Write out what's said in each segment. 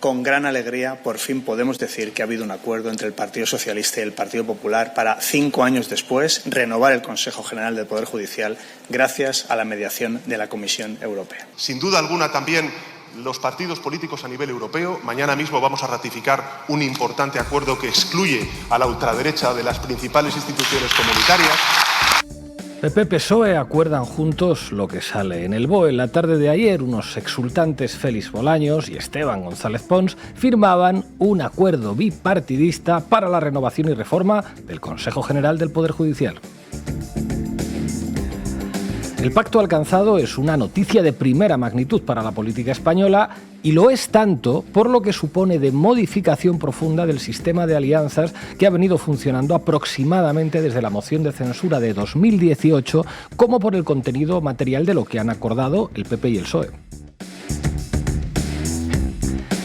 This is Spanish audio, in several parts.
Con gran alegría, por fin podemos decir que ha habido un acuerdo entre el Partido Socialista y el Partido Popular para, 5 años después, renovar el Consejo General del Poder Judicial gracias a la mediación de la Comisión Europea. Sin duda alguna, también los partidos políticos a nivel europeo. Mañana mismo vamos a ratificar un importante acuerdo que excluye a la ultraderecha de las principales instituciones comunitarias. PP-PSOE acuerdan juntos lo que sale en el BOE. En la tarde de ayer, unos exultantes Félix Bolaños y Esteban González Pons firmaban un acuerdo bipartidista para la renovación y reforma del Consejo General del Poder Judicial. El pacto alcanzado es una noticia de primera magnitud para la política española y lo es tanto por lo que supone de modificación profunda del sistema de alianzas que ha venido funcionando aproximadamente desde la moción de censura de 2018, como por el contenido material de lo que han acordado el PP y el PSOE.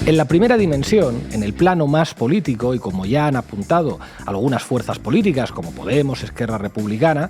En la primera dimensión, en el plano más político, y como ya han apuntado algunas fuerzas políticas como Podemos, Esquerra Republicana,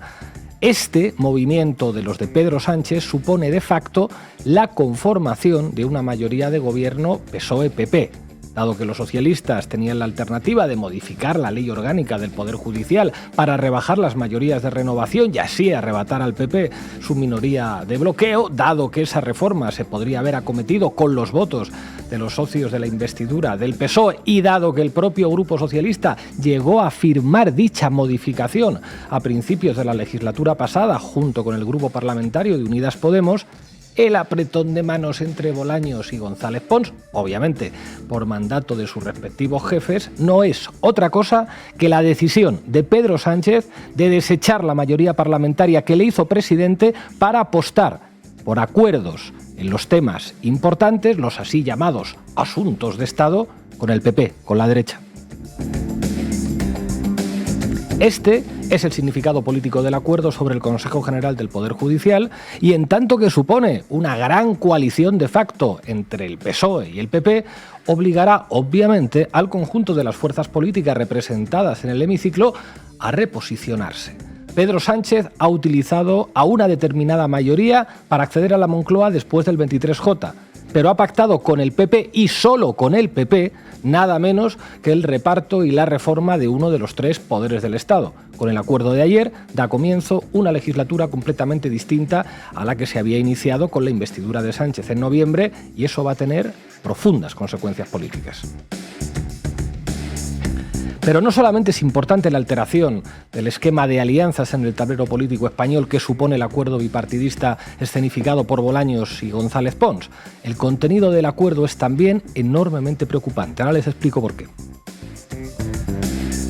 este movimiento de los de Pedro Sánchez supone de facto la conformación de una mayoría de gobierno PSOE-PP. Dado que los socialistas tenían la alternativa de modificar la ley orgánica del Poder Judicial para rebajar las mayorías de renovación y así arrebatar al PP su minoría de bloqueo, dado que esa reforma se podría haber acometido con los votos de los socios de la investidura del PSOE y dado que el propio Grupo Socialista llegó a firmar dicha modificación a principios de la legislatura pasada junto con el Grupo Parlamentario de Unidas Podemos, el apretón de manos entre Bolaños y González Pons, obviamente por mandato de sus respectivos jefes, no es otra cosa que la decisión de Pedro Sánchez de desechar la mayoría parlamentaria que le hizo presidente para apostar por acuerdos en los temas importantes, los así llamados asuntos de Estado, con el PP, con la derecha. Este es el significado político del acuerdo sobre el Consejo General del Poder Judicial y en tanto que supone una gran coalición de facto entre el PSOE y el PP, obligará obviamente al conjunto de las fuerzas políticas representadas en el hemiciclo a reposicionarse. Pedro Sánchez ha utilizado a una determinada mayoría para acceder a la Moncloa después del 23J, pero ha pactado con el PP y solo con el PP nada menos que el reparto y la reforma de uno de los 3 poderes del Estado. Con el acuerdo de ayer da comienzo una legislatura completamente distinta a la que se había iniciado con la investidura de Sánchez en noviembre y eso va a tener profundas consecuencias políticas. Pero no solamente es importante la alteración del esquema de alianzas en el tablero político español que supone el acuerdo bipartidista escenificado por Bolaños y González Pons. El contenido del acuerdo es también enormemente preocupante. Ahora les explico por qué.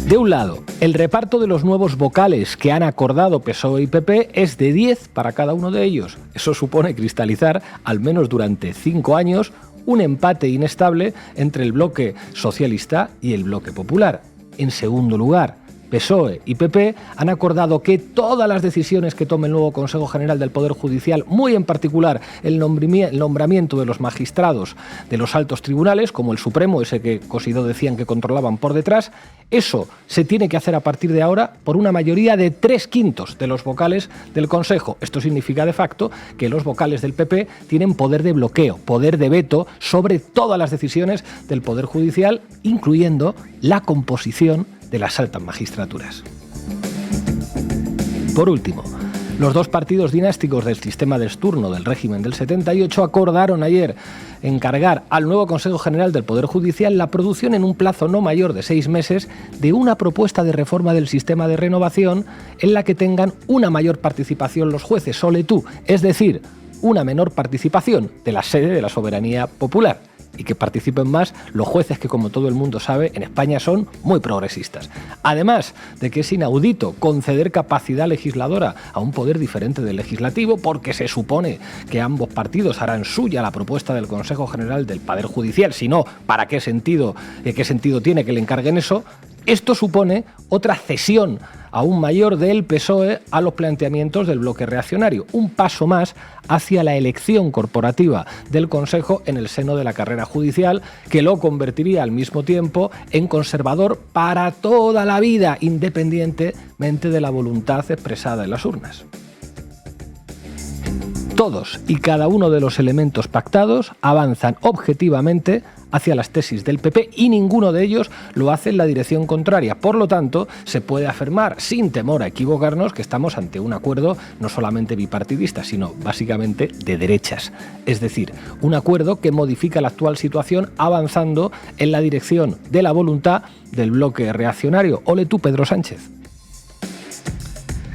De un lado, el reparto de los nuevos vocales que han acordado PSOE y PP es de 10 para cada uno de ellos. Eso supone cristalizar, al menos durante 5 años, un empate inestable entre el bloque socialista y el bloque popular. En segundo lugar, PSOE y PP han acordado que todas las decisiones que tome el nuevo Consejo General del Poder Judicial, muy en particular el nombramiento de los magistrados de los altos tribunales, como el Supremo, ese que Cosidó decían que controlaban por detrás, eso se tiene que hacer a partir de ahora por una mayoría de 3/5 de los vocales del Consejo. Esto significa de facto que los vocales del PP tienen poder de bloqueo, poder de veto sobre todas las decisiones del Poder Judicial, incluyendo la composición de las altas magistraturas. Por último, los 2 partidos dinásticos del sistema de Sturno del régimen del 78 acordaron ayer encargar al nuevo Consejo General del Poder Judicial la producción en un plazo no mayor de 6 meses de una propuesta de reforma del sistema de renovación en la que tengan una mayor participación los jueces, sole tú, es decir, una menor participación de la sede de la soberanía popular, y que participen más los jueces que, como todo el mundo sabe, en España son muy progresistas. Además de que es inaudito conceder capacidad legisladora a un poder diferente del legislativo, porque se supone que ambos partidos harán suya la propuesta del Consejo General del Poder Judicial, si no, ¿para qué sentido tiene que le encarguen eso? Esto supone otra cesión aún mayor del PSOE a los planteamientos del bloque reaccionario, un paso más hacia la elección corporativa del Consejo en el seno de la carrera judicial, que lo convertiría al mismo tiempo en conservador para toda la vida, independientemente de la voluntad expresada en las urnas. Todos y cada uno de los elementos pactados avanzan objetivamente hacia las tesis del PP y ninguno de ellos lo hace en la dirección contraria. Por lo tanto, se puede afirmar, sin temor a equivocarnos, que estamos ante un acuerdo no solamente bipartidista, sino básicamente de derechas. Es decir, un acuerdo que modifica la actual situación avanzando en la dirección de la voluntad del bloque reaccionario. Ole tú, Pedro Sánchez.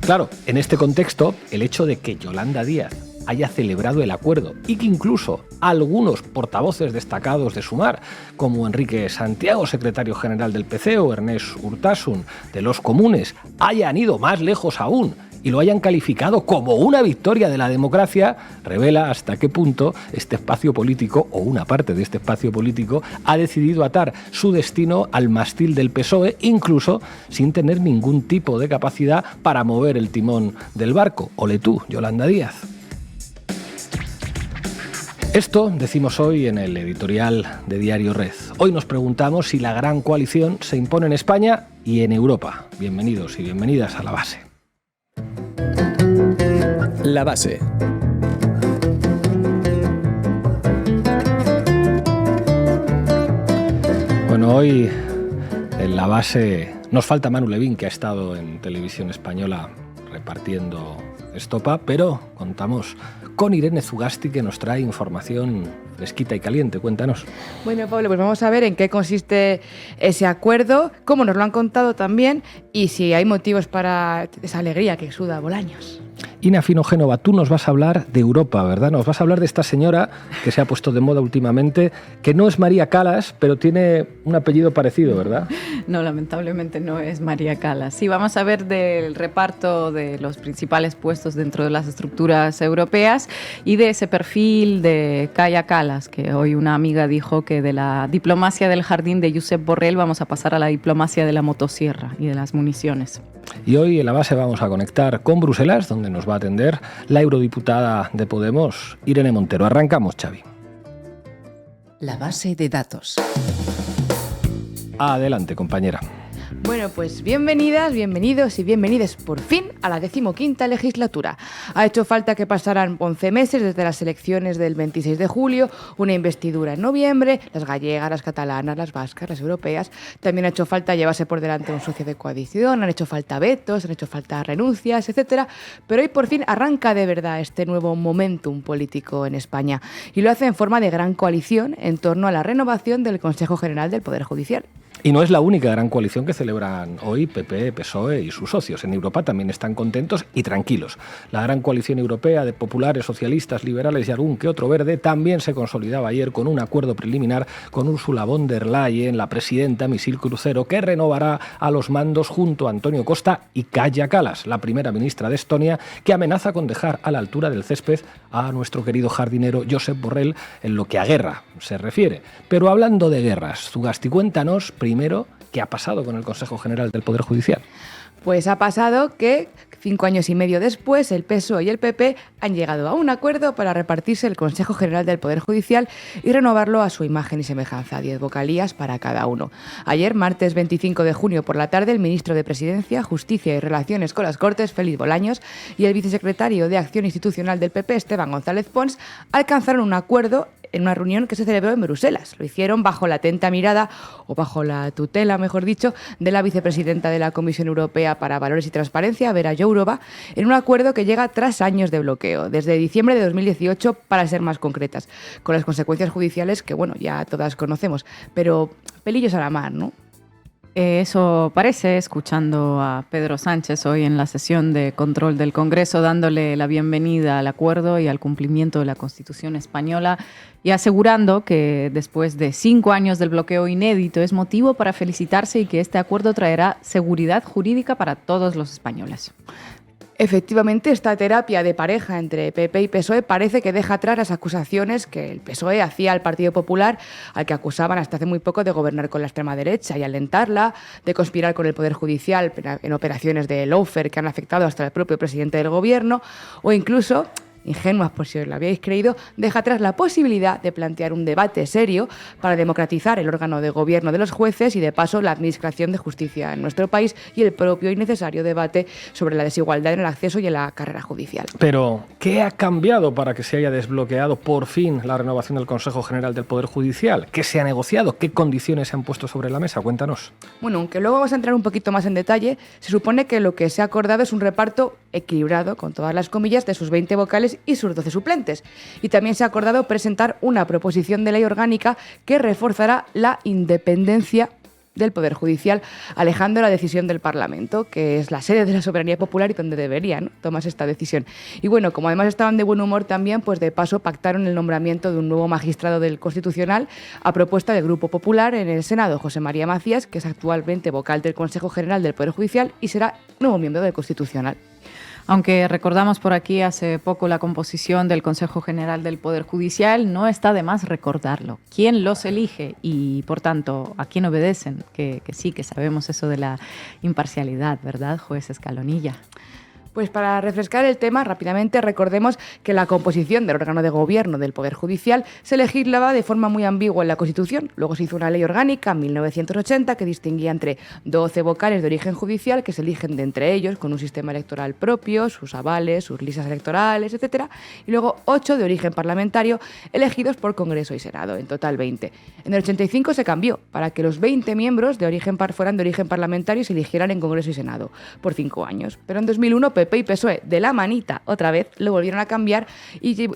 Claro, en este contexto, el hecho de que Yolanda Díaz haya celebrado el acuerdo y que incluso algunos portavoces destacados de Sumar, como Enrique Santiago, secretario general del PC, o Ernest Urtasun, de los Comunes, hayan ido más lejos aún y lo hayan calificado como una victoria de la democracia, revela hasta qué punto este espacio político, o una parte de este espacio político, ha decidido atar su destino al mástil del PSOE, incluso sin tener ningún tipo de capacidad para mover el timón del barco. Ole tú, Yolanda Díaz. Esto decimos hoy en el editorial de Diario Red. Hoy nos preguntamos si la gran coalición se impone en España y en Europa. Bienvenidos y bienvenidas a La Base. La Base. Bueno, hoy en La Base nos falta Manu Levín, que ha estado en Televisión Española repartiendo estopa, pero contamos con Irene Zugasti, que nos trae información fresquita y caliente. Cuéntanos. Bueno, Pablo, pues vamos a ver en qué consiste ese acuerdo, cómo nos lo han contado también y si hay motivos para esa alegría que exuda Bolaños. Ina Fino Génova, tú nos vas a hablar de Europa, ¿verdad? Nos vas a hablar de esta señora que se ha puesto de moda últimamente, que no es María Callas, pero tiene un apellido parecido, ¿verdad? No, lamentablemente no es María Callas. Sí, vamos a ver del reparto de los principales puestos dentro de las estructuras europeas y de ese perfil de Kaja Kallas, que hoy una amiga dijo que de la diplomacia del jardín de Josep Borrell vamos a pasar a la diplomacia de la motosierra y de las municiones. Y hoy en La Base vamos a conectar con Bruselas, donde nos va a atender la eurodiputada de Podemos, Irene Montero. Arrancamos, Xavi. La base de datos. Adelante, compañera. Bueno, pues bienvenidas, bienvenidos y bienvenides por fin a la 15ª legislatura. Ha hecho falta que pasaran 11 meses desde las elecciones del 26 de julio, una investidura en noviembre, las gallegas, las catalanas, las vascas, las europeas. También ha hecho falta llevarse por delante un socio de coalición, han hecho falta vetos, han hecho falta renuncias, etcétera. Pero hoy por fin arranca de verdad este nuevo momentum político en España y lo hace en forma de gran coalición en torno a la renovación del Consejo General del Poder Judicial. Y no es la única gran coalición que celebran hoy PP, PSOE y sus socios. En Europa también están contentos y tranquilos. La gran coalición europea de populares, socialistas, liberales y algún que otro verde también se consolidaba ayer con un acuerdo preliminar con Ursula von der Leyen, la presidenta misil crucero, que renovará a los mandos junto a Antonio Costa y Kaja Kallas, la primera ministra de Estonia, que amenaza con dejar a la altura del césped a nuestro querido jardinero Josep Borrell en lo que a guerra se refiere. Pero hablando de guerras, Zugasti, cuéntanos primero qué ha pasado con el Consejo General del Poder Judicial. Pues ha pasado que 5 años y medio después el PSOE y el PP han llegado a un acuerdo para repartirse el Consejo General del Poder Judicial y renovarlo a su imagen y semejanza, 10 vocalías para cada uno. Ayer, martes 25 de junio por la tarde, el ministro de Presidencia, Justicia y Relaciones con las Cortes, Félix Bolaños, y el vicesecretario de Acción Institucional del PP, Esteban González Pons, alcanzaron un acuerdo en una reunión que se celebró en Bruselas. Lo hicieron bajo la atenta mirada, o bajo la tutela, mejor dicho, de la vicepresidenta de la Comisión Europea para Valores y Transparencia, Vera Jourova, en un acuerdo que llega tras años de bloqueo, desde diciembre de 2018, para ser más concretas, con las consecuencias judiciales que, bueno, ya todas conocemos, pero pelillos a la mar, ¿no? Eso parece, escuchando a Pedro Sánchez hoy en la sesión de control del Congreso, dándole la bienvenida al acuerdo y al cumplimiento de la Constitución española y asegurando que después de 5 años del bloqueo inédito es motivo para felicitarse y que este acuerdo traerá seguridad jurídica para todos los españoles. Efectivamente, esta terapia de pareja entre PP y PSOE parece que deja atrás las acusaciones que el PSOE hacía al Partido Popular, al que acusaban hasta hace muy poco de gobernar con la extrema derecha y alentarla, de conspirar con el Poder Judicial en operaciones de lawfare que han afectado hasta el propio presidente del Gobierno, o incluso ingenuas por si os lo habíais creído, deja atrás la posibilidad de plantear un debate serio para democratizar el órgano de gobierno de los jueces y, de paso, la administración de justicia en nuestro país y el propio y necesario debate sobre la desigualdad en el acceso y en la carrera judicial. Pero, ¿qué ha cambiado para que se haya desbloqueado por fin la renovación del Consejo General del Poder Judicial? ¿Qué se ha negociado? ¿Qué condiciones se han puesto sobre la mesa? Cuéntanos. Bueno, aunque luego vamos a entrar un poquito más en detalle, se supone que lo que se ha acordado es un reparto equilibrado, con todas las comillas, de sus 20 vocales y sus 12 suplentes. Y también se ha acordado presentar una proposición de ley orgánica que reforzará la independencia del Poder Judicial, alejando la decisión del Parlamento, que es la sede de la soberanía popular y donde deberían tomarse esta decisión. Y bueno, como además estaban de buen humor también, pues de paso pactaron el nombramiento de un nuevo magistrado del Constitucional a propuesta del Grupo Popular en el Senado, José María Macías, que es actualmente vocal del Consejo General del Poder Judicial y será nuevo miembro del Constitucional. Aunque recordamos por aquí hace poco la composición del Consejo General del Poder Judicial, no está de más recordarlo. ¿Quién los elige y, por tanto, a quién obedecen? Que sí, que sabemos eso de la imparcialidad, ¿verdad, juez Escalonilla? Pues para refrescar el tema, rápidamente recordemos que la composición del órgano de gobierno del Poder Judicial se legislaba de forma muy ambigua en la Constitución. Luego se hizo una ley orgánica en 1980 que distinguía entre 12 vocales de origen judicial que se eligen de entre ellos con un sistema electoral propio, sus avales, sus listas electorales, etc. Y luego 8 de origen parlamentario elegidos por Congreso y Senado, en total 20. En el 85 se cambió para que los 20 miembros fueran de origen parlamentario y se eligieran en Congreso y Senado por 5 años. Pero en 2001 PP y PSOE, de la manita, otra vez, lo volvieron a cambiar y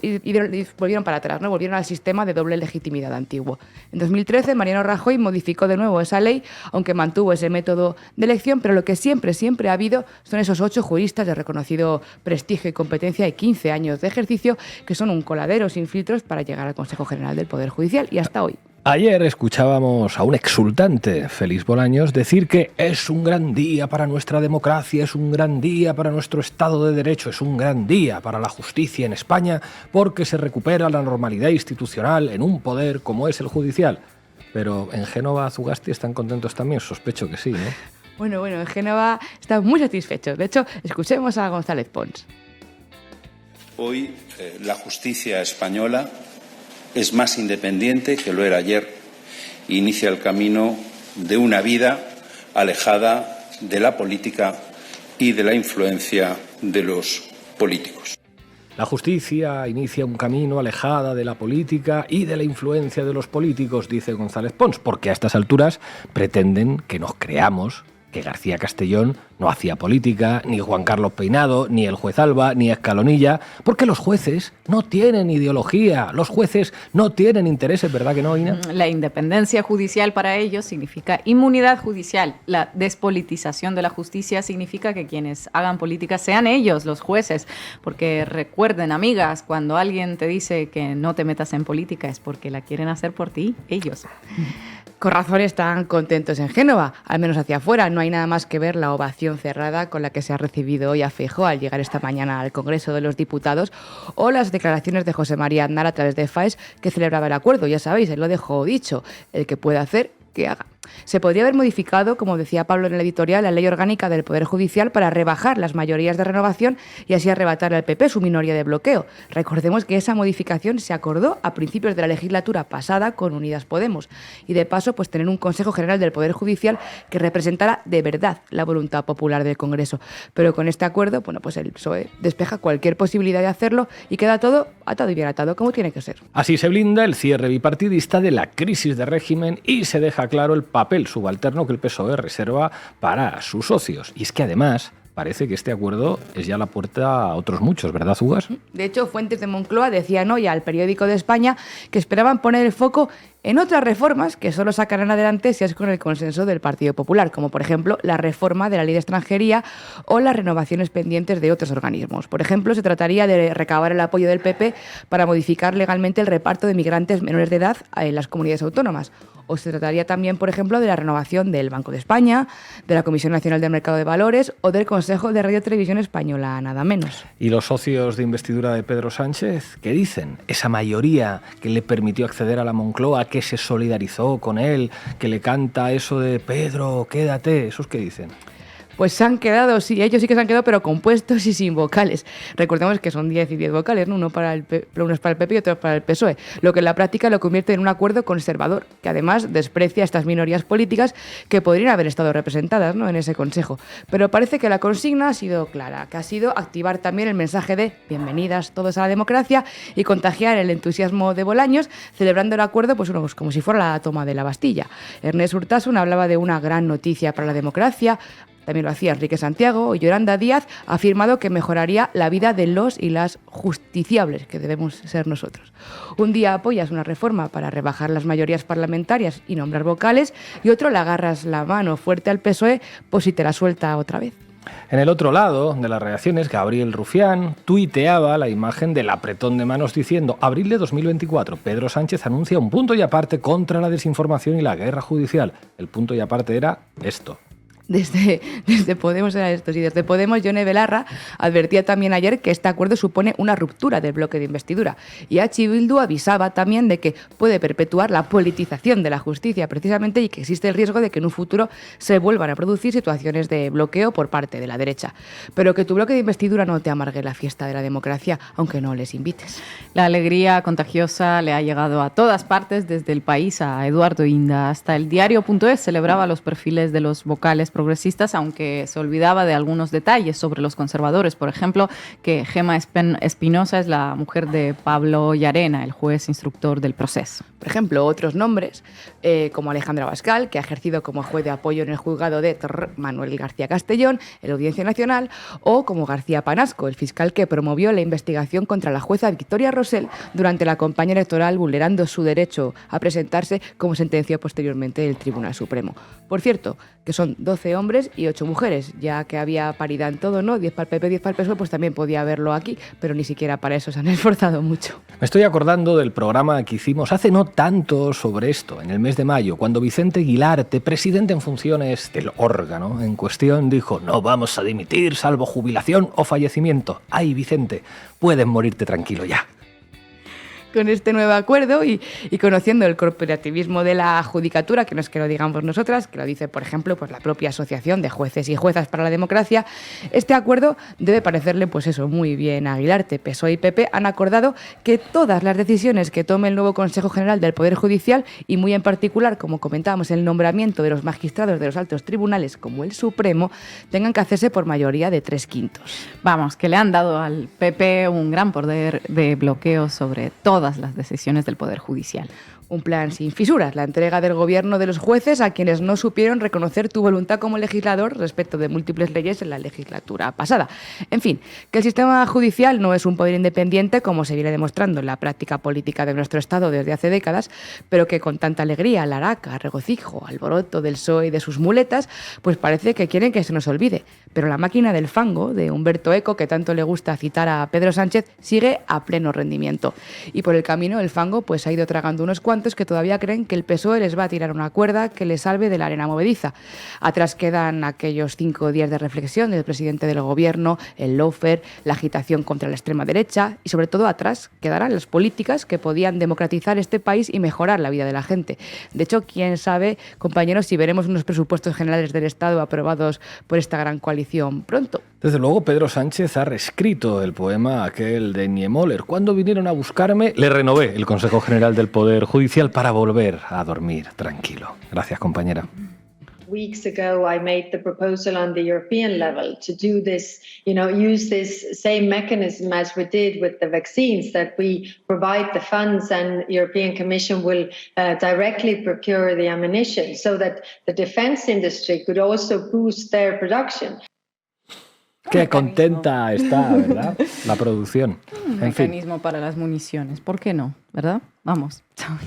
volvieron para atrás, ¿no? Volvieron al sistema de doble legitimidad antiguo. En 2013, Mariano Rajoy modificó de nuevo esa ley, aunque mantuvo ese método de elección, pero lo que siempre ha habido son esos 8 juristas de reconocido prestigio y competencia y 15 años de ejercicio, que son un coladero sin filtros para llegar al Consejo General del Poder Judicial, y hasta hoy. Ayer escuchábamos a un exultante, Félix Bolaños, decir que es un gran día para nuestra democracia, es un gran día para nuestro Estado de Derecho, es un gran día para la justicia en España porque se recupera la normalidad institucional en un poder como es el judicial. Pero en Génova, Zugasti, ¿están contentos también? Sospecho que sí, ¿no? Bueno, en Génova están muy satisfechos. De hecho, escuchemos a González Pons. Hoy la justicia española es más independiente que lo era ayer e inicia el camino de una vida alejada de la política y de la influencia de los políticos. La justicia inicia un camino alejada de la política y de la influencia de los políticos, dice González Pons, porque a estas alturas pretenden que nos creamos que García Castellón no hacía política, ni Juan Carlos Peinado, ni el juez Alba, ni Escalonilla, porque los jueces no tienen ideología, los jueces no tienen intereses, ¿verdad que no, Ina? La independencia judicial para ellos significa inmunidad judicial. La despolitización de la justicia significa que quienes hagan política sean ellos, los jueces, porque recuerden, amigas, cuando alguien te dice que no te metas en política es porque la quieren hacer por ti, ellos. Con razón están contentos en Génova, al menos hacia afuera. No hay nada más que ver la ovación cerrada con la que se ha recibido hoy a Feijóo al llegar esta mañana al Congreso de los Diputados, o las declaraciones de José María Aznar a través de FAES, que celebraba el acuerdo. Ya sabéis, él lo dejó dicho, el que pueda hacer, que haga. Se podría haber modificado, como decía Pablo en el editorial, la ley orgánica del Poder Judicial para rebajar las mayorías de renovación y así arrebatar al PP su minoría de bloqueo. Recordemos que esa modificación se acordó a principios de la legislatura pasada con Unidas Podemos y de paso pues tener un Consejo General del Poder Judicial que representara de verdad la voluntad popular del Congreso. Pero con este acuerdo, bueno, pues el PSOE despeja cualquier posibilidad de hacerlo y queda todo atado y bien atado, como tiene que ser. Así se blinda el cierre bipartidista de la crisis de régimen y se deja claro el papel subalterno que el PSOE reserva para sus socios. Y es que además parece que este acuerdo es ya la puerta a otros muchos, ¿verdad, Ugas? De hecho, fuentes de Moncloa decían hoy al Periódico de España que esperaban poner el foco en otras reformas que solo sacarán adelante si es con el consenso del Partido Popular, como por ejemplo la reforma de la Ley de Extranjería o las renovaciones pendientes de otros organismos. Por ejemplo, se trataría de recabar el apoyo del PP para modificar legalmente el reparto de migrantes menores de edad en las comunidades autónomas. O se trataría también, por ejemplo, de la renovación del Banco de España, de la Comisión Nacional del Mercado de Valores o del Consejo de Radio y Televisión Española, nada menos. ¿Y los socios de investidura de Pedro Sánchez qué dicen? Esa mayoría que le permitió acceder a la Moncloa, que se solidarizó con él, que le canta eso de Pedro, quédate, ¿esos qué dicen? Pues se han quedado, sí, ellos sí que se han quedado, pero compuestos y sin vocales. Recordemos que son 10 y 10 vocales, ¿no? Uno es para el PP y otro para el PSOE, lo que en la práctica lo convierte en un acuerdo conservador, que además desprecia a estas minorías políticas que podrían haber estado representadas, ¿no?, en ese Consejo. Pero parece que la consigna ha sido clara, que ha sido activar también el mensaje de bienvenidas todos a la democracia y contagiar el entusiasmo de Bolaños, celebrando el acuerdo pues como si fuera la toma de la Bastilla. Ernest Urtasun hablaba de una gran noticia para la democracia. También lo hacía Enrique Santiago, y Yolanda Díaz ha afirmado que mejoraría la vida de los y las justiciables, que debemos ser nosotros. Un día apoyas una reforma para rebajar las mayorías parlamentarias y nombrar vocales, y otro le agarras la mano fuerte al PSOE, pues si te la suelta otra vez. En el otro lado de las reacciones, Gabriel Rufián tuiteaba la imagen del apretón de manos diciendo: abril de 2024, Pedro Sánchez anuncia un punto y aparte contra la desinformación y la guerra judicial. El punto y aparte era esto. Desde Podemos era esto, y desde Podemos Yone Belarra advertía también ayer que este acuerdo supone una ruptura del bloque de investidura, y H. Bildu avisaba también de que puede perpetuar la politización de la justicia precisamente, y que existe el riesgo de que en un futuro se vuelvan a producir situaciones de bloqueo por parte de la derecha. Pero que tu bloque de investidura no te amargue la fiesta de la democracia, aunque no les invites. La alegría contagiosa le ha llegado a todas partes, desde El País a Eduardo Inda. Hasta el diario.es celebraba los perfiles de los vocales progresistas, aunque se olvidaba de algunos detalles sobre los conservadores. Por ejemplo, que Gemma Espinosa es la mujer de Pablo Llarena, el juez instructor del proceso. Por ejemplo, otros nombres, como Alejandra Abascal, que ha ejercido como juez de apoyo en el juzgado de Manuel García Castellón, en la Audiencia Nacional, o como García Panasco, el fiscal que promovió la investigación contra la jueza Victoria Rosell durante la campaña electoral, vulnerando su derecho a presentarse, como sentenció posteriormente el Tribunal Supremo. Por cierto, que son 12 hombres y 8 mujeres, ya que había paridad en todo, ¿no? 10 para el PP, 10 para el PSOE, pues también podía haberlo aquí, pero ni siquiera para eso se han esforzado mucho. Me estoy acordando del programa que hicimos hace no tanto sobre esto, en el mes de mayo, cuando Vicente Guilarte, presidente en funciones del órgano en cuestión, dijo: no vamos a dimitir salvo jubilación o fallecimiento. Ay, Vicente, puedes morirte tranquilo ya. Con este nuevo acuerdo y conociendo el corporativismo de la judicatura, que no es que lo digamos nosotras, que lo dice, por ejemplo, pues la propia Asociación de Jueces y Juezas para la Democracia, este acuerdo debe parecerle, pues eso, muy bien a Guilarte. PSOE y PP han acordado que todas las decisiones que tome el nuevo Consejo General del Poder Judicial, y muy en particular, como comentábamos, el nombramiento de los magistrados de los altos tribunales, como el Supremo, tengan que hacerse por mayoría de 3/5. Vamos, que le han dado al PP un gran poder de bloqueo sobre todas las decisiones del Poder Judicial. Un plan sin fisuras, la entrega del gobierno de los jueces a quienes no supieron reconocer tu voluntad como legislador respecto de múltiples leyes en la legislatura pasada. En fin, que el sistema judicial no es un poder independiente, como se viene demostrando en la práctica política de nuestro Estado desde hace décadas, pero que con tanta alegría, laraca, regocijo, alboroto del PSOE y de sus muletas, pues parece que quieren que se nos olvide. Pero la máquina del fango, de Humberto Eco, que tanto le gusta citar a Pedro Sánchez, sigue a pleno rendimiento. Y por el camino el fango pues ha ido tragando unos cuantos que todavía creen que el PSOE les va a tirar una cuerda que les salve de la arena movediza. Atrás quedan aquellos 5 días de reflexión del presidente del gobierno, el lawfare, la agitación contra la extrema derecha, y sobre todo atrás quedarán las políticas que podían democratizar este país y mejorar la vida de la gente. De hecho, quién sabe, compañeros, si veremos unos presupuestos generales del Estado aprobados por esta gran coalición pronto. Desde luego, Pedro Sánchez ha reescrito el poema aquel de Niemöller. Cuando vinieron a buscarme, le renové el Consejo General del Poder Judicial para volver a dormir tranquilo. Gracias, compañera. Weeks ago, I made the proposal on the European level to do this, use this same mechanism as we did with the vaccines, that we provide the funds and the European Commission will directly procure the ammunition so that the defense industry could also boost their production. Qué contenta está, ¿verdad? La producción. Un mecanismo para las municiones. ¿Por qué no? ¿Verdad? Vamos. Chao.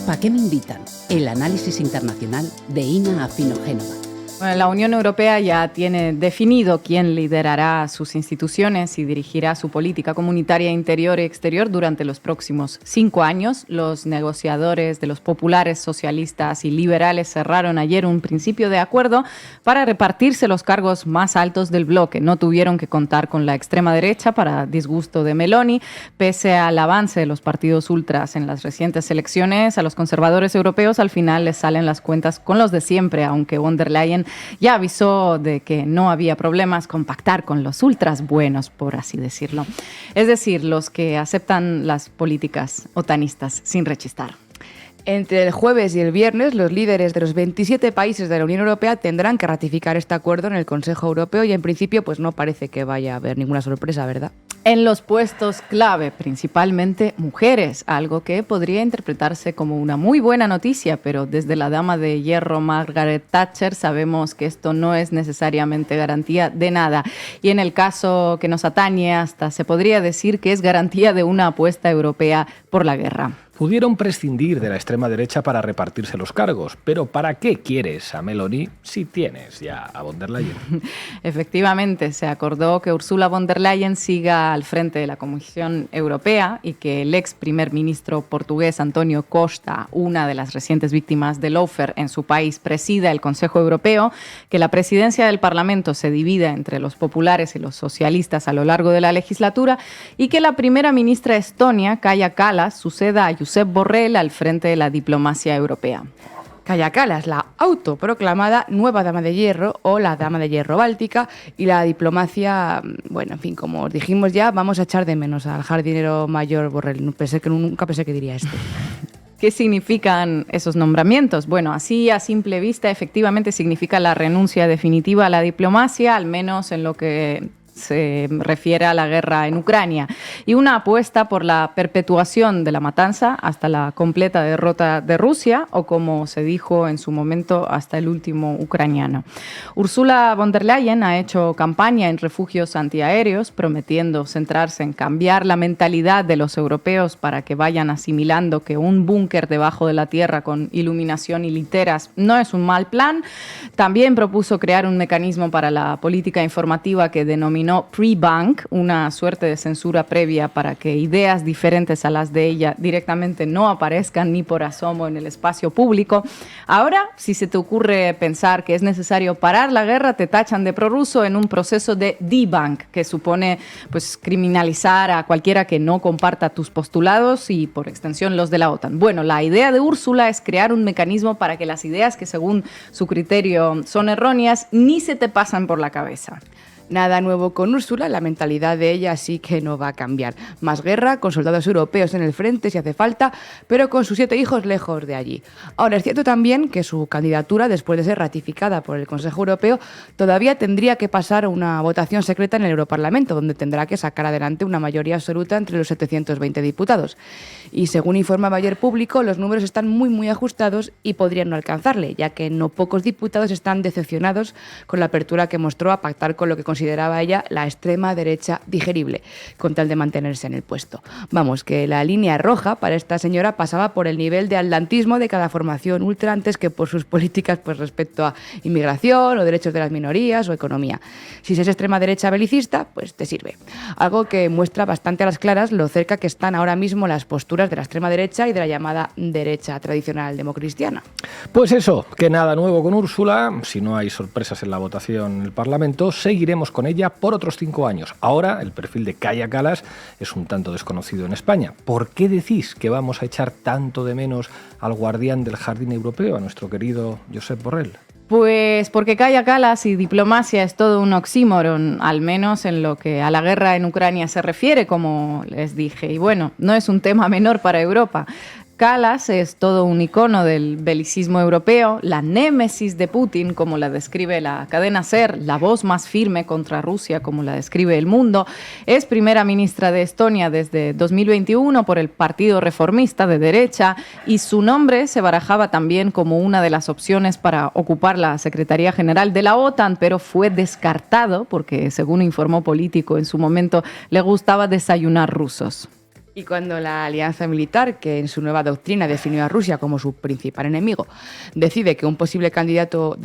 ¿Para qué me invitan? El análisis internacional de Ina Afino Génova. Bueno, la Unión Europea ya tiene definido quién liderará sus instituciones y dirigirá su política comunitaria interior y exterior durante los próximos 5 años. Los negociadores de los populares, socialistas y liberales cerraron ayer un principio de acuerdo para repartirse los cargos más altos del bloque. No tuvieron que contar con la extrema derecha para disgusto de Meloni. Pese al avance de los partidos ultras en las recientes elecciones, a los conservadores europeos al final les salen las cuentas con los de siempre, aunque von der Leyen ya avisó de que no había problemas con pactar con los ultras buenos, por así decirlo. Es decir, los que aceptan las políticas otanistas sin rechistar. Entre el jueves y el viernes, los líderes de los 27 países de la Unión Europea tendrán que ratificar este acuerdo en el Consejo Europeo y en principio pues no parece que vaya a haber ninguna sorpresa, ¿verdad? En los puestos clave, principalmente mujeres, algo que podría interpretarse como una muy buena noticia, pero desde la dama de hierro Margaret Thatcher sabemos que esto no es necesariamente garantía de nada. Y en el caso que nos atañe, hasta se podría decir que es garantía de una apuesta europea por la guerra. Pudieron prescindir de la extrema derecha para repartirse los cargos, pero ¿para qué quieres a Meloni si tienes ya a von der Leyen? Efectivamente, se acordó que Ursula von der Leyen siga al frente de la Comisión Europea y que el ex primer ministro portugués António Costa, una de las recientes víctimas del lawfare en su país, presida el Consejo Europeo, que la presidencia del Parlamento se divida entre los populares y los socialistas a lo largo de la legislatura y que la primera ministra estonia, Kaja Kallas, suceda a Josep Borrell al frente de la diplomacia europea. Kaja Kallas, la autoproclamada nueva dama de hierro o la dama de hierro báltica, y la diplomacia, bueno, en fin, como os dijimos ya, vamos a echar de menos al jardinero mayor Borrell. Nunca pensé que diría esto. ¿Qué significan esos nombramientos? Bueno, así a simple vista efectivamente significa la renuncia definitiva a la diplomacia, al menos en lo que se refiere a la guerra en Ucrania, y una apuesta por la perpetuación de la matanza hasta la completa derrota de Rusia, o como se dijo en su momento, hasta el último ucraniano. Ursula von der Leyen ha hecho campaña en refugios antiaéreos, prometiendo centrarse en cambiar la mentalidad de los europeos para que vayan asimilando que un búnker debajo de la tierra con iluminación y literas no es un mal plan. También propuso crear un mecanismo para la política informativa que denominó pre-bank, una suerte de censura previa para que ideas diferentes a las de ella directamente no aparezcan ni por asomo en el espacio público. Ahora, si se te ocurre pensar que es necesario parar la guerra, te tachan de prorruso en un proceso de debank, que supone pues criminalizar a cualquiera que no comparta tus postulados y por extensión los de la OTAN. Bueno, la idea de Úrsula es crear un mecanismo para que las ideas que según su criterio son erróneas ni se te pasan por la cabeza. Nada nuevo con Úrsula, la mentalidad de ella sí que no va a cambiar. Más guerra, con soldados europeos en el frente si hace falta, pero con sus 7 hijos lejos de allí. Ahora, es cierto también que su candidatura, después de ser ratificada por el Consejo Europeo, todavía tendría que pasar una votación secreta en el Europarlamento, donde tendrá que sacar adelante una mayoría absoluta entre los 720 diputados. Y según informaba ayer Público, los números están muy ajustados y podrían no alcanzarle, ya que no pocos diputados están decepcionados con la apertura que mostró a pactar con lo que consideraba ella la extrema derecha digerible, con tal de mantenerse en el puesto. Vamos, que la línea roja para esta señora pasaba por el nivel de atlantismo de cada formación ultra antes que por sus políticas pues respecto a inmigración o derechos de las minorías o economía. Si es extrema derecha belicista, pues te sirve. Algo que muestra bastante a las claras lo cerca que están ahora mismo las posturas de la extrema derecha y de la llamada derecha tradicional democristiana. Pues eso, que nada nuevo con Úrsula. Si no hay sorpresas en la votación en el Parlamento, seguiremos con ella por otros 5 años. Ahora, el perfil de Kaja Kallas es un tanto desconocido en España. ¿Por qué decís que vamos a echar tanto de menos al guardián del jardín europeo, a nuestro querido Josep Borrell? Pues porque Kaja Kallas y diplomacia es todo un oxímoron, al menos en lo que a la guerra en Ucrania se refiere, como les dije. Y bueno, no es un tema menor para Europa. Kallas es todo un icono del belicismo europeo, la némesis de Putin, como la describe la cadena SER, la voz más firme contra Rusia, como la describe El Mundo. Es primera ministra de Estonia desde 2021 por el Partido Reformista de derecha y su nombre se barajaba también como una de las opciones para ocupar la Secretaría General de la OTAN, pero fue descartado porque, según informó Político en su momento, le gustaba desayunar rusos. Y cuando la alianza militar, que en su nueva doctrina definió a Rusia como su principal enemigo, decide que un posible candidato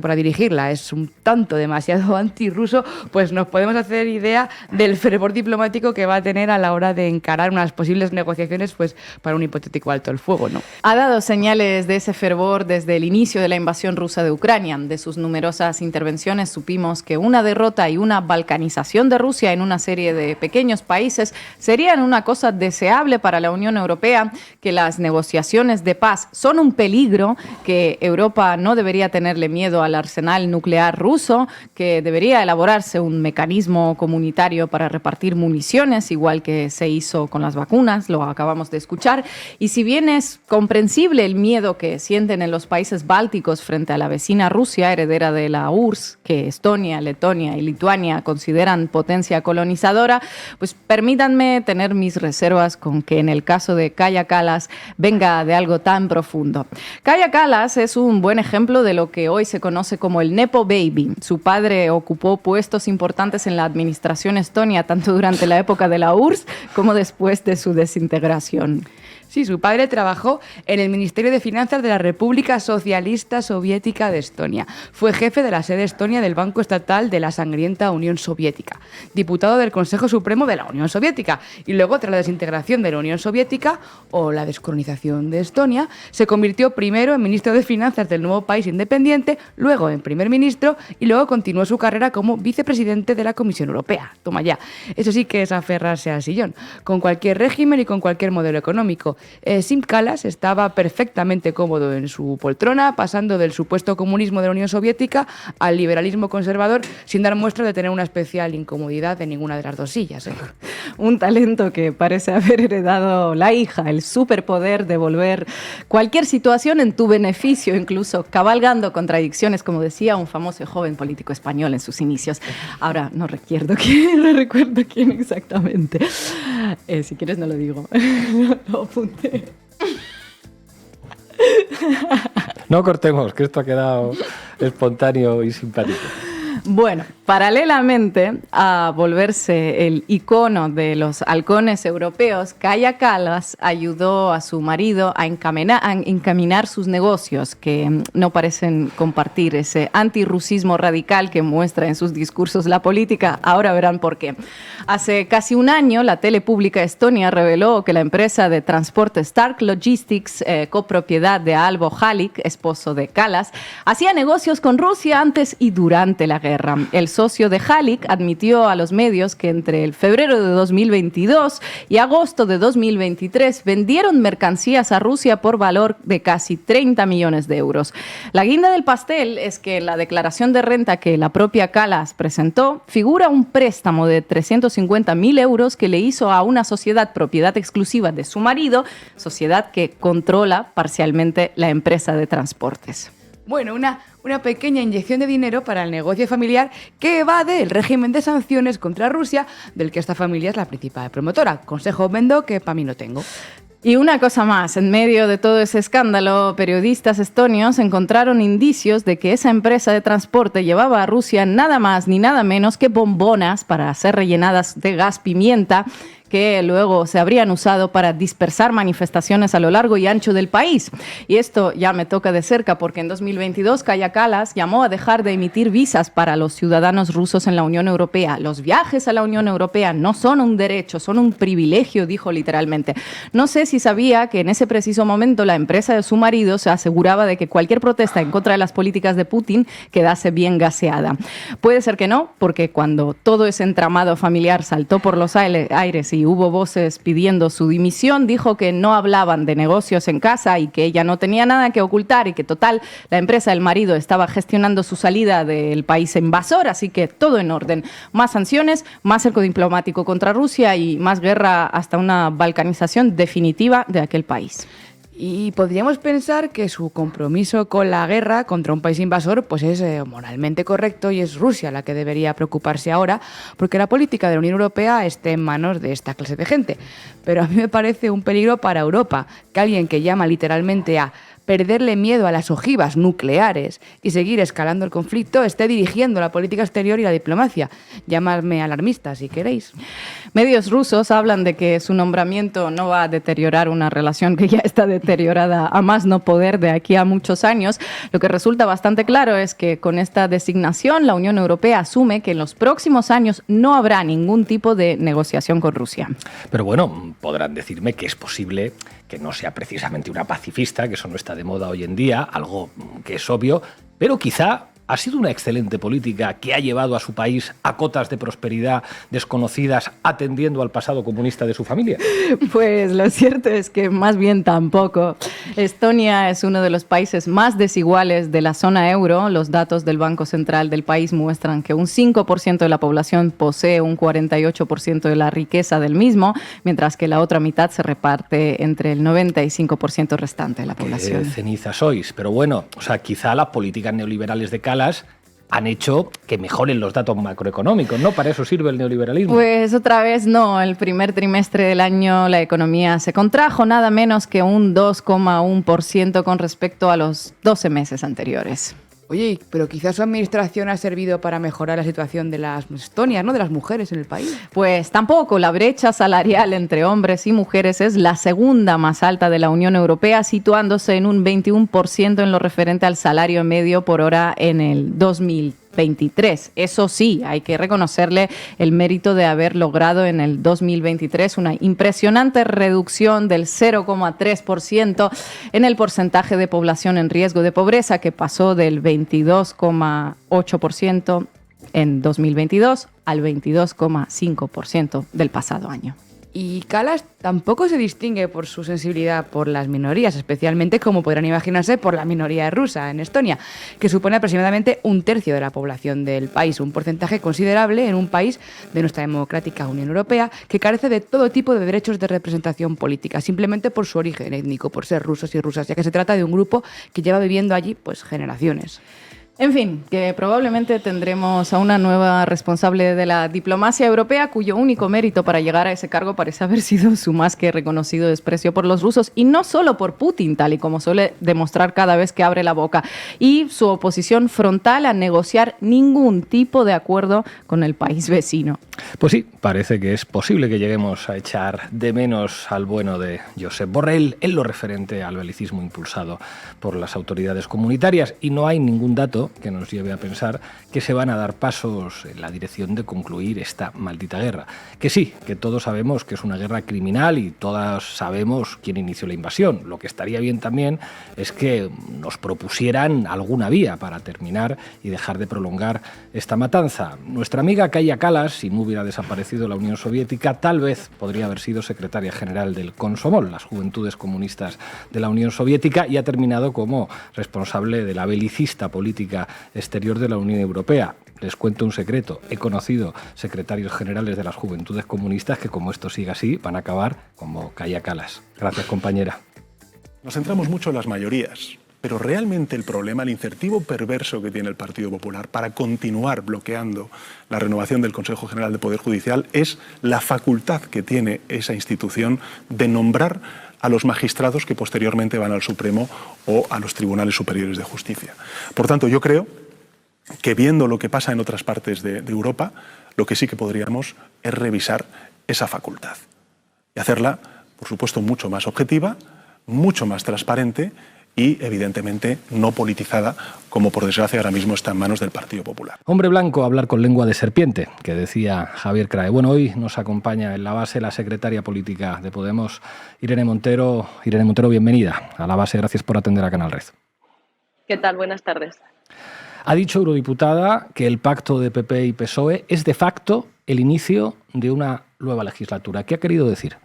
para dirigirla es un tanto demasiado antirruso, pues nos podemos hacer idea del fervor diplomático que va a tener a la hora de encarar unas posibles negociaciones, pues para un hipotético alto el fuego, ¿no? Ha dado señales de ese fervor desde el inicio de la invasión rusa de Ucrania. De sus numerosas intervenciones supimos que una derrota y una balcanización de Rusia en una serie de pequeños países serían una cosa deseable para la Unión Europea, que las negociaciones de paz son un peligro, que Europa no debería tenerle miedo al arsenal nuclear ruso, que debería elaborarse un mecanismo comunitario para repartir municiones, igual que se hizo con las vacunas, lo acabamos de escuchar. Y si bien es comprensible el miedo que sienten en los países bálticos frente a la vecina Rusia, heredera de la URSS, que Estonia, Letonia y Lituania consideran potencia colonizadora, pues permítanme tener mis reservas con que en el caso de Kaja Kallas venga de algo tan profundo. Kaja Kallas es un buen ejemplo de lo que hoy se conoce como el Nepo Baby. Su padre ocupó puestos importantes en la administración estonia, tanto durante la época de la URSS como después de su desintegración. Sí, su padre trabajó en el Ministerio de Finanzas de la República Socialista Soviética de Estonia. Fue jefe de la sede estonia del Banco Estatal de la Sangrienta Unión Soviética, diputado del Consejo Supremo de la Unión Soviética y luego, tras la desintegración de la Unión Soviética o la descolonización de Estonia, se convirtió primero en ministro de Finanzas del nuevo país independiente, luego en primer ministro y luego continuó su carrera como vicepresidente de la Comisión Europea. Toma ya. Eso sí que es aferrarse al sillón, con cualquier régimen y con cualquier modelo económico. Siim Kallas estaba perfectamente cómodo en su poltrona, pasando del supuesto comunismo de la Unión Soviética al liberalismo conservador, sin dar muestra de tener una especial incomodidad en ninguna de las dos sillas. Un talento que parece haber heredado la hija, el superpoder de volver cualquier situación en tu beneficio, incluso cabalgando contradicciones, como decía un famoso joven político español en sus inicios. Ahora no recuerdo quién exactamente. Si quieres no lo digo. Lo apunté. No cortemos, que esto ha quedado espontáneo y simpático. Bueno, paralelamente a volverse el icono de los halcones europeos, Kaja Kallas ayudó a su marido a encaminar sus negocios, que no parecen compartir ese antirrusismo radical que muestra en sus discursos la política. Ahora verán por qué. Hace casi un año, la tele pública estonia reveló que la empresa de transporte Stark Logistics, copropiedad de Alvo Halik, esposo de Kallas, hacía negocios con Rusia antes y durante la guerra. El socio de Halik admitió a los medios que entre el febrero de 2022 y agosto de 2023 vendieron mercancías a Rusia por valor de casi 30 millones de euros. La guinda del pastel es que en la declaración de renta que la propia Kallas presentó figura un préstamo de 350.000 euros que le hizo a una sociedad propiedad exclusiva de su marido, sociedad que controla parcialmente la empresa de transportes. Bueno, una pequeña inyección de dinero para el negocio familiar que evade el régimen de sanciones contra Rusia, del que esta familia es la principal promotora. Consejo vendo que para mí no tengo. Y una cosa más, en medio de todo ese escándalo, periodistas estonios encontraron indicios de que esa empresa de transporte llevaba a Rusia nada más ni nada menos que bombonas para ser rellenadas de gas pimienta, que luego se habrían usado para dispersar manifestaciones a lo largo y ancho del país. Y esto ya me toca de cerca porque en 2022 Kaja Kallas llamó a dejar de emitir visas para los ciudadanos rusos en la Unión Europea. Los viajes a la Unión Europea no son un derecho, son un privilegio, dijo literalmente. No sé si sabía que en ese preciso momento la empresa de su marido se aseguraba de que cualquier protesta en contra de las políticas de Putin quedase bien gaseada. Puede ser que no, porque cuando todo ese entramado familiar saltó por los aires y hubo voces pidiendo su dimisión, dijo que no hablaban de negocios en casa y que ella no tenía nada que ocultar y que total, la empresa del marido estaba gestionando su salida del país invasor, así que todo en orden. Más sanciones, más cerco diplomático contra Rusia y más guerra hasta una balcanización definitiva de aquel país. Y podríamos pensar que su compromiso con la guerra contra un país invasor pues es moralmente correcto y es Rusia la que debería preocuparse ahora porque la política de la Unión Europea esté en manos de esta clase de gente. Pero a mí me parece un peligro para Europa que alguien que llama literalmente a perderle miedo a las ojivas nucleares y seguir escalando el conflicto, esté dirigiendo la política exterior y la diplomacia. Llamadme alarmista si queréis. Medios rusos hablan de que su nombramiento no va a deteriorar una relación que ya está deteriorada a más no poder de aquí a muchos años. Lo que resulta bastante claro es que con esta designación la Unión Europea asume que en los próximos años no habrá ningún tipo de negociación con Rusia. Pero bueno, podrán decirme que es posible que no sea precisamente una pacifista, que eso no está de moda hoy en día, algo que es obvio, pero quizá ha sido una excelente política que ha llevado a su país a cotas de prosperidad desconocidas atendiendo al pasado comunista de su familia. Pues lo cierto es que más bien tampoco. Estonia es uno de los países más desiguales de la zona euro. Los datos del Banco Central del país muestran que un 5% de la población posee un 48% de la riqueza del mismo, mientras que la otra mitad se reparte entre el 95% restante de la población. Qué cenizas sois. Pero bueno, quizá las políticas neoliberales de han hecho que mejoren los datos macroeconómicos, ¿no? Para eso sirve el neoliberalismo. Pues otra vez no. El primer trimestre del año la economía se contrajo nada menos que un 2,1% con respecto a los 12 meses anteriores. Oye, pero quizás su administración ha servido para mejorar la situación de las estonias, ¿no? De las mujeres en el país. Pues tampoco. La brecha salarial entre hombres y mujeres es la segunda más alta de la Unión Europea, situándose en un 21% en lo referente al salario medio por hora en el 2023. Eso sí, hay que reconocerle el mérito de haber logrado en el 2023 una impresionante reducción del 0,3% en el porcentaje de población en riesgo de pobreza, que pasó del 22,8% en 2022 al 22,5% del pasado año. Y Kallas tampoco se distingue por su sensibilidad por las minorías, especialmente, como podrán imaginarse, por la minoría rusa en Estonia, que supone aproximadamente un tercio de la población del país, un porcentaje considerable en un país de nuestra democrática Unión Europea que carece de todo tipo de derechos de representación política, simplemente por su origen étnico, por ser rusos y rusas, ya que se trata de un grupo que lleva viviendo allí pues generaciones. En fin, que probablemente tendremos a una nueva responsable de la diplomacia europea cuyo único mérito para llegar a ese cargo parece haber sido su más que reconocido desprecio por los rusos, y no solo por Putin, tal y como suele demostrar cada vez que abre la boca, y su oposición frontal a negociar ningún tipo de acuerdo con el país vecino. Pues sí, parece que es posible que lleguemos a echar de menos al bueno de Josep Borrell en lo referente al belicismo impulsado por las autoridades comunitarias, y no hay ningún dato que nos lleve a pensar que se van a dar pasos en la dirección de concluir esta maldita guerra. Que sí, que todos sabemos que es una guerra criminal y todas sabemos quién inició la invasión. Lo que estaría bien también es que nos propusieran alguna vía para terminar y dejar de prolongar esta matanza. Nuestra amiga Kaja Kallas, si no hubiera desaparecido la Unión Soviética, tal vez podría haber sido secretaria general del Komsomol, las Juventudes Comunistas de la Unión Soviética, y ha terminado como responsable de la belicista política exterior de la Unión Europea. Les cuento un secreto, he conocido secretarios generales de las Juventudes Comunistas que, como esto siga así, van a acabar como Kaja Kallas. Gracias, compañera. Nos centramos mucho en las mayorías, pero realmente el problema, el incentivo perverso que tiene el Partido Popular para continuar bloqueando la renovación del Consejo General del Poder Judicial es la facultad que tiene esa institución de nombrar a los magistrados que posteriormente van al Supremo o a los tribunales superiores de justicia. Por tanto, yo creo que, viendo lo que pasa en otras partes de Europa, lo que sí que podríamos es revisar esa facultad y hacerla, por supuesto, mucho más objetiva, mucho más transparente y, evidentemente, no politizada, como por desgracia ahora mismo está en manos del Partido Popular. Hombre blanco, hablar con lengua de serpiente, que decía Javier Crae. Bueno, hoy nos acompaña en la base la secretaria política de Podemos, Irene Montero. Irene Montero, bienvenida a la base. Gracias por atender a Canal Red. ¿Qué tal? Buenas tardes. Ha dicho, eurodiputada, que el pacto de PP y PSOE es de facto el inicio de una nueva legislatura. ¿Qué ha querido decir?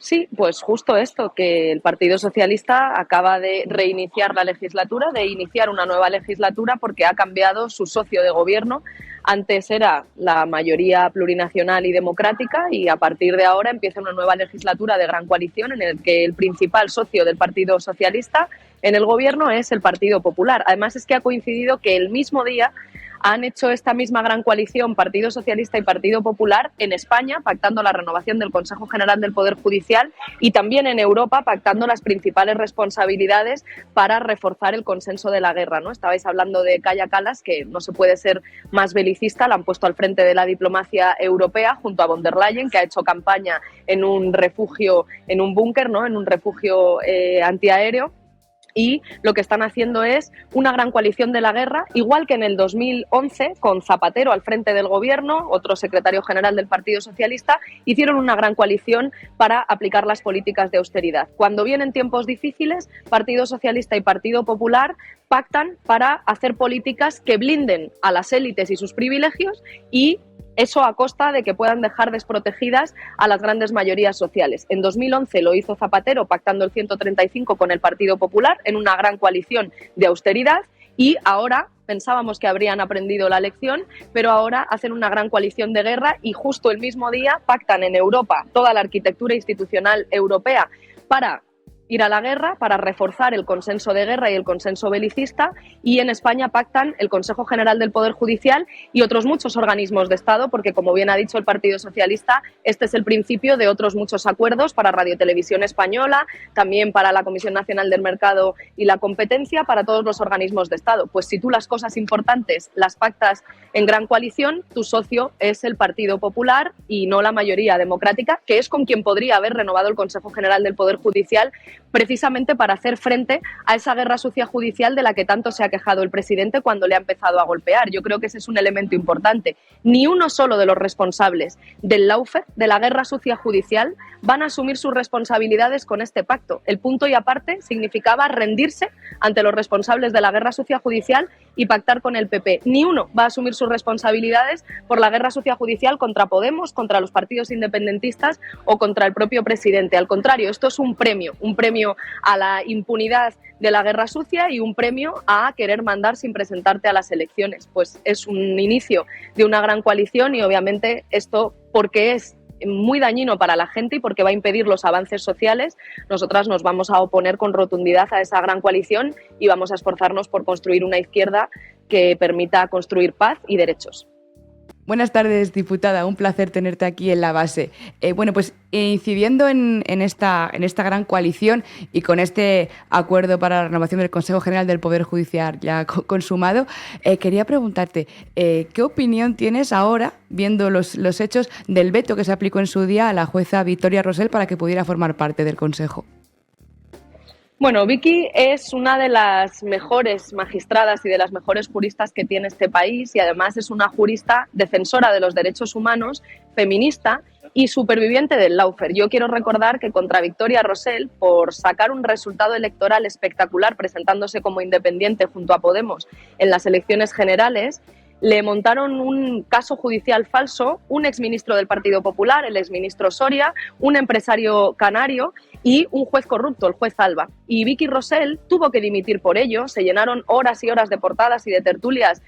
Sí, pues justo esto, que el Partido Socialista acaba de reiniciar la legislatura, de iniciar una nueva legislatura porque ha cambiado su socio de gobierno. Antes era la mayoría plurinacional y democrática y a partir de ahora empieza una nueva legislatura de gran coalición en el que el principal socio del Partido Socialista en el gobierno es el Partido Popular. Además es que ha coincidido que el mismo día han hecho esta misma gran coalición, Partido Socialista y Partido Popular, en España, pactando la renovación del Consejo General del Poder Judicial, y también en Europa, pactando las principales responsabilidades para reforzar el consenso de la guerra, ¿no? Estabais hablando de Kaja Kallas, que no se puede ser más belicista, la han puesto al frente de la diplomacia europea junto a von der Leyen, que ha hecho campaña en un refugio, en un búnker, ¿no? En un refugio antiaéreo. Y lo que están haciendo es una gran coalición de la guerra, igual que en el 2011, con Zapatero al frente del gobierno, otro secretario general del Partido Socialista, hicieron una gran coalición para aplicar las políticas de austeridad. Cuando vienen tiempos difíciles, Partido Socialista y Partido Popular pactan para hacer políticas que blinden a las élites y sus privilegios, y eso a costa de que puedan dejar desprotegidas a las grandes mayorías sociales. En 2011 lo hizo Zapatero pactando el 135 con el Partido Popular en una gran coalición de austeridad, y ahora pensábamos que habrían aprendido la lección, pero ahora hacen una gran coalición de guerra y justo el mismo día pactan en Europa toda la arquitectura institucional europea para ir a la guerra, para reforzar el consenso de guerra y el consenso belicista, y en España pactan el Consejo General del Poder Judicial y otros muchos organismos de Estado, porque, como bien ha dicho el Partido Socialista, este es el principio de otros muchos acuerdos para Radio Televisión Española, también para la Comisión Nacional del Mercado y la Competencia, para todos los organismos de Estado. Pues si tú las cosas importantes las pactas en gran coalición, tu socio es el Partido Popular y no la mayoría democrática, que es con quien podría haber renovado el Consejo General del Poder Judicial, precisamente para hacer frente a esa guerra sucia judicial de la que tanto se ha quejado el presidente cuando le ha empezado a golpear. Yo creo que ese es un elemento importante. Ni uno solo de los responsables del lawfare, de la guerra sucia judicial, van a asumir sus responsabilidades con este pacto. El punto y aparte significaba rendirse ante los responsables de la guerra sucia judicial y pactar con el PP. Ni uno va a asumir sus responsabilidades por la guerra sucia judicial contra Podemos, contra los partidos independentistas o contra el propio presidente. Al contrario, esto es un premio a la impunidad de la guerra sucia y un premio a querer mandar sin presentarte a las elecciones. Pues es un inicio de una gran coalición y obviamente esto, porque es muy dañino para la gente y porque va a impedir los avances sociales, nosotras nos vamos a oponer con rotundidad a esa gran coalición y vamos a esforzarnos por construir una izquierda que permita construir paz y derechos. Buenas tardes, diputada. Un placer tenerte aquí en La Base. Pues incidiendo en esta gran coalición y con este acuerdo para la renovación del Consejo General del Poder Judicial ya consumado, quería preguntarte, ¿qué opinión tienes ahora, viendo los hechos, del veto que se aplicó en su día a la jueza Victoria Rosell para que pudiera formar parte del Consejo? Bueno, Vicky es una de las mejores magistradas y de las mejores juristas que tiene este país, y además es una jurista defensora de los derechos humanos, feminista y superviviente del lawfare. Yo quiero recordar que contra Victoria Rosell, por sacar un resultado electoral espectacular presentándose como independiente junto a Podemos en las elecciones generales, le montaron un caso judicial falso un exministro del Partido Popular, el exministro Soria, un empresario canario y un juez corrupto, el juez Alba. Y Vicky Rosell tuvo que dimitir por ello. Se llenaron horas y horas de portadas y de tertulias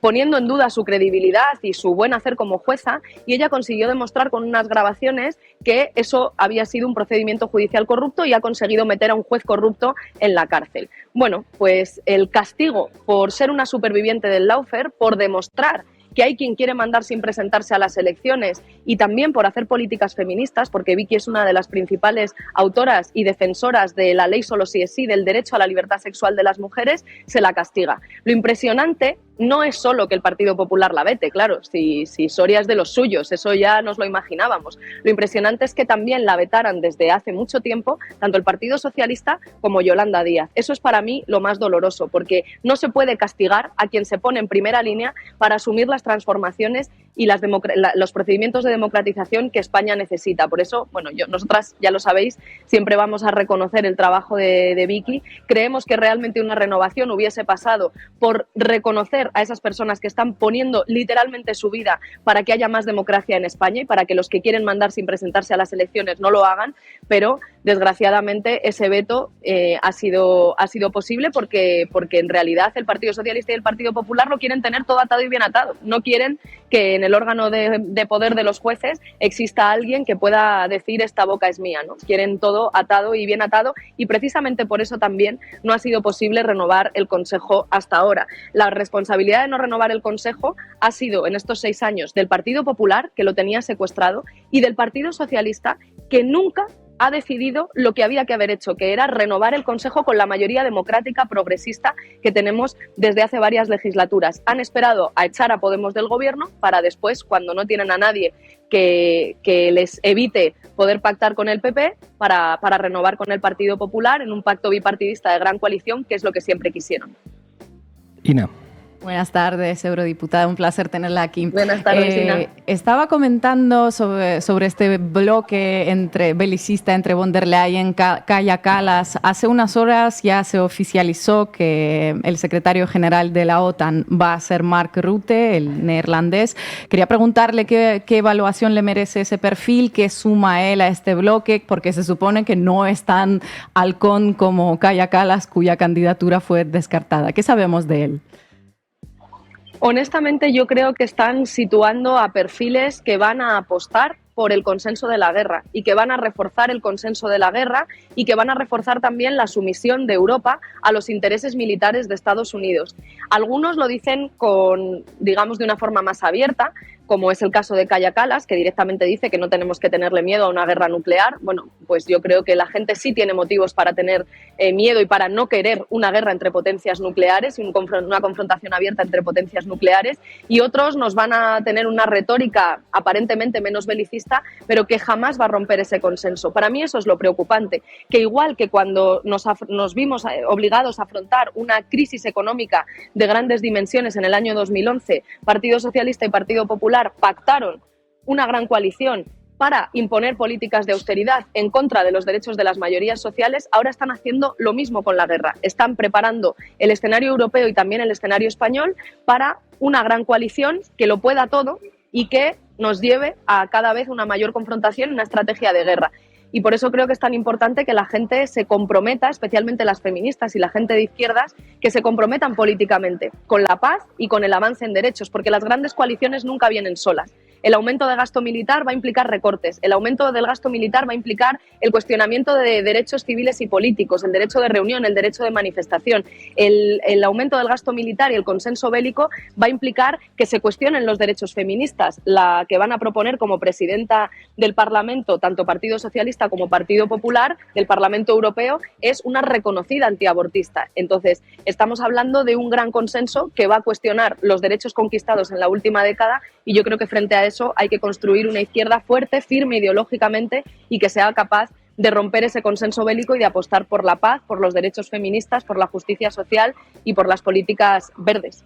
poniendo en duda su credibilidad y su buen hacer como jueza, y ella consiguió demostrar con unas grabaciones que eso había sido un procedimiento judicial corrupto y ha conseguido meter a un juez corrupto en la cárcel. Bueno, pues el castigo por ser una superviviente del lawfare, por demostrar que hay quien quiere mandar sin presentarse a las elecciones y también por hacer políticas feministas, porque Vicky es una de las principales autoras y defensoras de la ley solo sí es sí, del derecho a la libertad sexual de las mujeres, se la castiga. Lo impresionante no es solo que el Partido Popular la vete, claro, si Soria es de los suyos, eso ya nos lo imaginábamos. Lo impresionante es que también la vetaran desde hace mucho tiempo tanto el Partido Socialista como Yolanda Díaz. Eso es para mí lo más doloroso, porque no se puede castigar a quien se pone en primera línea para asumir las transformaciones y los procedimientos de democratización que España necesita. Por eso, bueno, nosotras, ya lo sabéis, siempre vamos a reconocer el trabajo de Vicky. Creemos que realmente una renovación hubiese pasado por reconocer a esas personas que están poniendo literalmente su vida para que haya más democracia en España y para que los que quieren mandar sin presentarse a las elecciones no lo hagan, pero desgraciadamente ese veto ha sido posible porque en realidad el Partido Socialista y el Partido Popular lo quieren tener todo atado y bien atado. No quieren que en el órgano de poder de los jueces exista alguien que pueda decir esta boca es mía, ¿no? Quieren todo atado y bien atado, y precisamente por eso también no ha sido posible renovar el Consejo hasta ahora. La responsabilidad de no renovar el Consejo ha sido en estos 6 años del Partido Popular, que lo tenía secuestrado, y del Partido Socialista, que nunca ha decidido lo que había que haber hecho, que era renovar el Consejo con la mayoría democrática progresista que tenemos desde hace varias legislaturas. Han esperado a echar a Podemos del gobierno para después, cuando no tienen a nadie que les evite poder pactar con el PP, para renovar con el Partido Popular en un pacto bipartidista de gran coalición, que es lo que siempre quisieron. Ina. Buenas tardes, eurodiputada. Un placer tenerla aquí. Buenas tardes, Ina. Estaba comentando sobre este bloque belicista entre von der Leyen, Kaja Kallas. Hace unas horas ya se oficializó que el secretario general de la OTAN va a ser Mark Rutte, el neerlandés. Quería preguntarle qué evaluación le merece ese perfil, qué suma él a este bloque, porque se supone que no es tan halcón como Kaja Kallas, cuya candidatura fue descartada. ¿Qué sabemos de él? Honestamente, yo creo que están situando a perfiles que van a apostar por el consenso de la guerra y que van a reforzar el consenso de la guerra y que van a reforzar también la sumisión de Europa a los intereses militares de Estados Unidos. Algunos lo dicen digamos, de una forma más abierta, como es el caso de Kaja Kallas, que directamente dice que no tenemos que tenerle miedo a una guerra nuclear. Bueno, pues yo creo que la gente sí tiene motivos para tener miedo y para no querer una guerra entre potencias nucleares y una confrontación abierta entre potencias nucleares. Y otros nos van a tener una retórica aparentemente menos belicista, pero que jamás va a romper ese consenso. Para mí eso es lo preocupante, que igual que cuando nos vimos obligados a afrontar una crisis económica de grandes dimensiones en el año 2011, Partido Socialista y Partido Popular pactaron una gran coalición para imponer políticas de austeridad en contra de los derechos de las mayorías sociales, ahora están haciendo lo mismo con la guerra. Están preparando el escenario europeo y también el escenario español para una gran coalición que lo pueda todo y que nos lleve a cada vez una mayor confrontación y una estrategia de guerra. Y por eso creo que es tan importante que la gente se comprometa, especialmente las feministas y la gente de izquierdas, que se comprometan políticamente con la paz y con el avance en derechos, porque las grandes coaliciones nunca vienen solas. El aumento de gasto militar va a implicar recortes, el aumento del gasto militar va a implicar el cuestionamiento de derechos civiles y políticos, el derecho de reunión, el derecho de manifestación. El aumento del gasto militar y el consenso bélico va a implicar que se cuestionen los derechos feministas. La que van a proponer como presidenta del Parlamento, tanto Partido Socialista como Partido Popular, del Parlamento Europeo, es una reconocida antiabortista. Entonces, estamos hablando de un gran consenso que va a cuestionar los derechos conquistados en la última década, y yo creo que frente a eso hay que construir una izquierda fuerte, firme ideológicamente y que sea capaz de romper ese consenso bélico y de apostar por la paz, por los derechos feministas, por la justicia social y por las políticas verdes.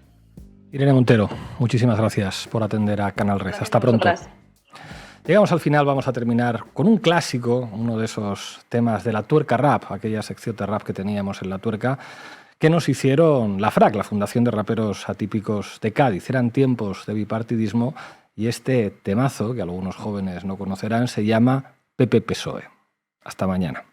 Irene Montero, muchísimas gracias por atender a Canal Red. Hasta pronto. Llegamos al final, vamos a terminar con un clásico, uno de esos temas de la Tuerca Rap, aquella sección de rap que teníamos en La Tuerca, que nos hicieron la FRAC, la Fundación de Raperos Atípicos de Cádiz. Eran tiempos de bipartidismo y este temazo, que algunos jóvenes no conocerán, se llama PP PSOE. Hasta mañana.